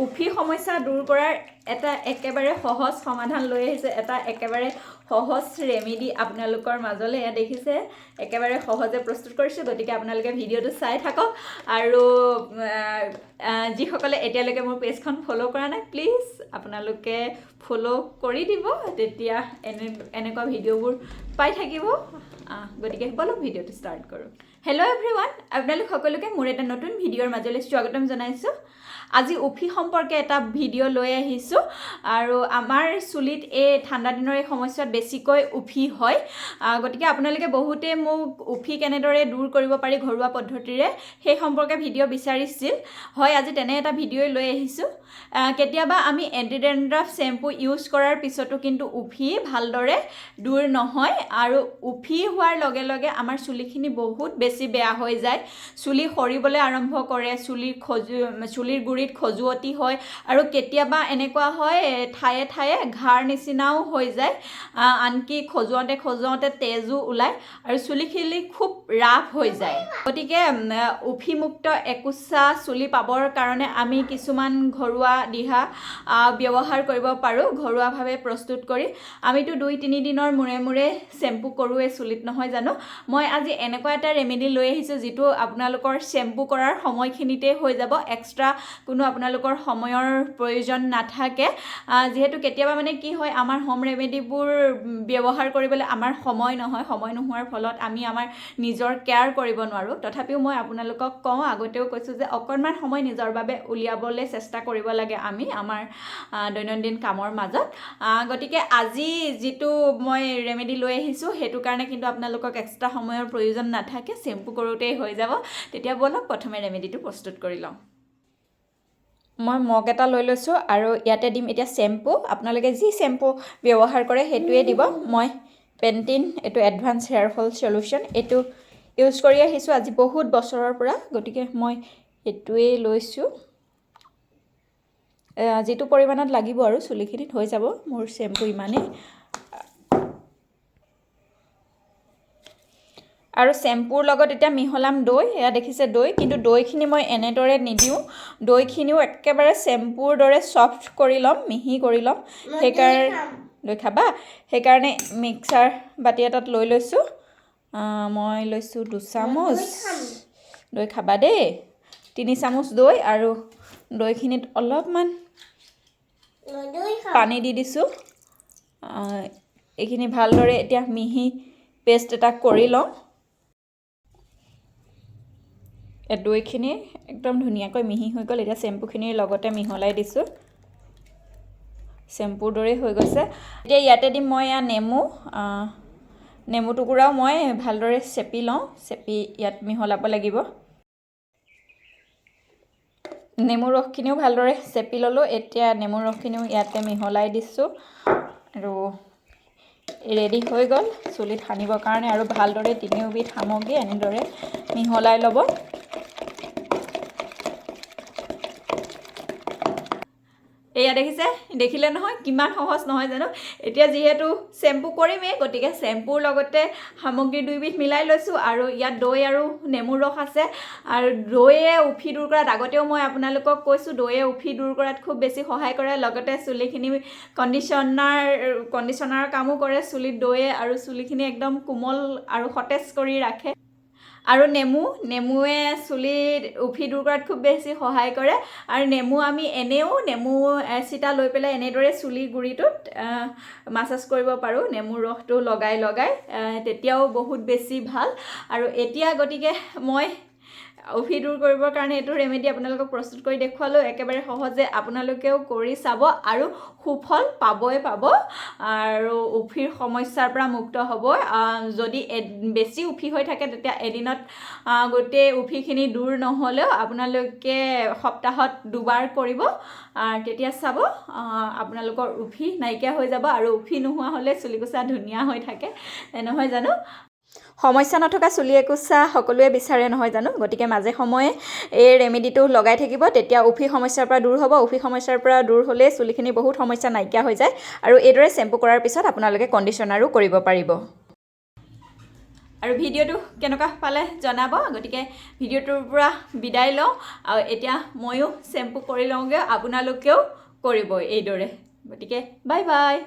উফি সমস্যা দূৰ কৰাৰ এটা একেবাৰে সহজ সমাধান লৈ আহিছে এটা একেবাৰে সহজ ৰেমেডি আপোনালোকৰ মাজলৈ এয়া দেখিছে একেবাৰে সহজে প্ৰস্তুত কৰিছে গতিকে আপোনালোকে ভিডিঅটো চাই থাকক আৰু যিসকলে এতিয়ালৈকে মোৰ পেজখন ফলো কৰা নাই প্লিজ আপোনালোকে ফলো কৰি দিব তেতিয়া এনেকুৱা ভিডিঅ'বোৰ পাই থাকিব গতিকে বলক ভিডিঅ'টো ষ্টাৰ্ট কৰোঁ হেল্ল' এভৰিৱান আপোনালোক সকলোকে মোৰ এটা নতুন ভিডিঅ'ৰ মাজলৈ স্বাগতম জনাইছোঁ আজি উফি সম্পৰ্কে এটা ভিডিঅ' লৈ আহিছোঁ আৰু আমাৰ চুলিত এই ঠাণ্ডা দিনৰ এই সমস্যাত বেছিকৈ উফি হয় গতিকে আপোনালোকে বহুতে মোক উফি কেনেদৰে দূৰ কৰিব পাৰি ঘৰুৱা পদ্ধতিৰে সেই সম্পৰ্কে ভিডিঅ' বিচাৰিছিল হয় আজি তেনে এটা ভিডিঅ' লৈ আহিছোঁ কেতিয়াবা আমি এণ্টি ডেণ্ড্ৰাফ শ্বেম্পু ইউজ কৰাৰ পিছতো কিন্তু উফি ভালদৰে দূৰ নহয় আৰু উফি হোৱাৰ লগে লগে আমাৰ চুলিখিনি বহুত বেছি বেয়া হৈ যায় চুলি সৰিবলৈ আৰম্ভ কৰে চুলিৰ গুৰিত খজুৱতি হয় আৰু কেতিয়াবা এনেকুৱা হয় ঠায়ে ঠায়ে ঘাৰ নিচিনাও হৈ যায় আনকি খজুৱাতে তেজো ওলায় আৰু চুলিখিনি খুব ৰাফ হৈ যায় গতিকে উফিমুক্ত একোচা চুলি পাবৰ কাৰণে আমি কিছুমান ঘৰুৱা দিহা ব্যৱহাৰ কৰিব পাৰোঁ ঘৰুৱাভাৱে প্ৰস্তুত কৰি আমিতো 2-3 দিনৰ মূৰে মূৰে শ্বেম্পু কৰোঁৱে চুলিত নহয় জানো মই আজি এনেকুৱা এটা ৰেমেডি লৈ আহিছোঁ যিটো আপোনালোকৰ শ্বেম্পু কৰাৰ সময়খিনিতে হৈ যাব এক্সট্ৰা কোনো আপোনালোকৰ সময়ৰ প্ৰয়োজন নাথাকে যেহেতু কেতিয়াবা মানে কি হয় আমাৰ হোম ৰেমেডিবোৰ ব্যৱহাৰ কৰিবলৈ আমাৰ সময় নোহোৱাৰ ফলত আমি আমাৰ নিজৰ কেয়াৰ কৰিব নোৱাৰোঁ তথাপিও মই আপোনালোকক কওঁ আগতেও কৈছোঁ যে অকণমান সময় নিজৰ বাবে উলিয়াবলৈ চেষ্টা কৰিব লাগে আমি আমাৰ দৈনন্দিন কামৰ মাজত গতিকে আজি যিটো মই ৰেমেডি লৈ আহিছোঁ সেইটো কাৰণে কিন্তু আপোনালোকক এক্সট্ৰা সময়ৰ প্ৰয়োজন নাথাকে শ্বেম্পু কৰোঁতেই হৈ যাব তেতিয়া বলক প্ৰথমে ৰেমেডিটো প্ৰস্তুত কৰি লওঁ মই মগ এটা লৈ লৈছোঁ আৰু ইয়াতে দিম এতিয়া শ্বেম্পু আপোনালোকে যি শ্বেম্পু ব্যৱহাৰ কৰে সেইটোৱে দিব মই পেণ্টিন এইটো এডভান্স হেয়াৰ ফল সলিউশ্যন এইটো ইউজ কৰি আহিছোঁ আজি বহুত বছৰৰ পৰা গতিকে মই এইটোৱেই লৈছোঁ যিটো পৰিমাণত লাগিব আৰু চুলিখিনিত হৈ যাব মোৰ শ্বেম্পু ইমানেই আৰু শ্বেম্পুৰ লগত এতিয়া মিহলাম দৈ এয়া দেখিছে দৈ কিন্তু দৈখিনি মই এনেদৰে নিদিওঁ দৈখিনিও একেবাৰে শ্বেম্পুৰ দৰে ছফ্ট কৰি ল'ম মিহি কৰি ল'ম সেইকাৰণে দৈ খাবা সেইকাৰণে মিক্সাৰ বাতি এটাত লৈ লৈছোঁ মই লৈছোঁ 2 চামুচ দৈ খাবা দেই 3 চামুচ দৈ আৰু দৈখিনিত অলপমান পানী দি দিছোঁ এইখিনি ভালদৰে এতিয়া মিহি পেষ্ট এটা কৰি লওঁ দৈখিনি একদম ধুনীয়াকৈ মিহি হৈ গ'ল এতিয়া শ্বেম্পুখিনিৰ লগতে মিহলাই দিছোঁ শ্বেম্পুৰ দৰেই হৈ গৈছে এতিয়া ইয়াতে দিম মই নেমু টুকুৰাও মই ভালদৰে চেপি লওঁ চেপি ইয়াত মিহলাব লাগিব নেমু ৰসখিনিও ভালদৰে চেপি ল'লোঁ এতিয়া নেমু ৰসখিনিও ইয়াতে মিহলাই দিছোঁ আৰু ৰেডি হৈ গ'ল চুলিত সানিবৰ কাৰণে আৰু ভালদৰে তিনিওবিধ সামগ্ৰী এনেদৰে মিহলাই ল'ব এয়া দেখিলে নহয় কিমান সহজ নহয় জানো এতিয়া যিহেতু শ্বেম্পু কৰিমেই গতিকে শ্বেম্পুৰ লগতে সামগ্ৰী দুইবিধ মিলাই লৈছোঁ আৰু ইয়াত দৈ আৰু নেমুৰ ৰস আছে আৰু দৈয়ে উফি দূৰ কৰাত আগতেও মই আপোনালোকক কৈছোঁ দৈয়ে উফি দূৰ কৰাত খুব বেছি সহায় কৰে লগতে চুলিখিনি কণ্ডিশ্যনাৰৰ কামো কৰে চুলিত দৈয়ে আৰু চুলিখিনি একদম কোমল আৰু সতেজ কৰি ৰাখে আৰু নেমুৱে চুলিত উফি দূৰ কৰাত খুব বেছি সহায় কৰে আৰু নেমু আমি নেমু এচিটা লৈ পেলাই এনেদৰে চুলি গুৰিটোত মাছাজ কৰিব পাৰোঁ নেমুৰ ৰসটো লগাই তেতিয়াও বহুত বেছি ভাল আৰু এতিয়া গতিকে মই উফি দূৰ কৰিবৰ কাৰণে এইটো ৰেমেডি আপোনালোকক প্ৰস্তুত কৰি দেখুৱালোঁ একেবাৰে সহজে আপোনালোকেও কৰি চাব আৰু সুফল পাবই পাব আৰু উফিৰ সমস্যাৰ পৰা মুক্ত হ'ব যদি বেছি উফি হৈ থাকে তেতিয়া এদিনত গোটেই উফিখিনি দূৰ নহ'লেও আপোনালোকে সপ্তাহত 2 বাৰ কৰিব তেতিয়া চাব আপোনালোকৰ উফি নাইকিয়া হৈ যাব আৰু উফি নোহোৱা হ'লে চুলিকোছা ধুনীয়া হৈ থাকে নহয় জানো সমস্যা নথকা চুলি একোচা সকলোৱে বিচাৰে নহয় জানো গতিকে মাজে সময়ে এই ৰেমেডিটো লগাই থাকিব তেতিয়া উফি সমস্যাৰ পৰা দূৰ হ'ব উফি সমস্যাৰ পৰা দূৰ হ'লে চুলিখিনি বহুত সমস্যা নাইকিয়া হৈ যায় আৰু এইদৰে শ্বেম্পু কৰাৰ পিছত আপোনালোকে কণ্ডিশ্যনাৰো কৰিব পাৰিব আৰু ভিডিঅ'টো কেনেকুৱা পালে জনাব গতিকে ভিডিঅ'টোৰ পৰা বিদায় লওঁ আৰু এতিয়া ময়ো শ্বেম্পু কৰি লওঁগৈ আপোনালোকেও কৰিব এইদৰে গতিকে বাই বাই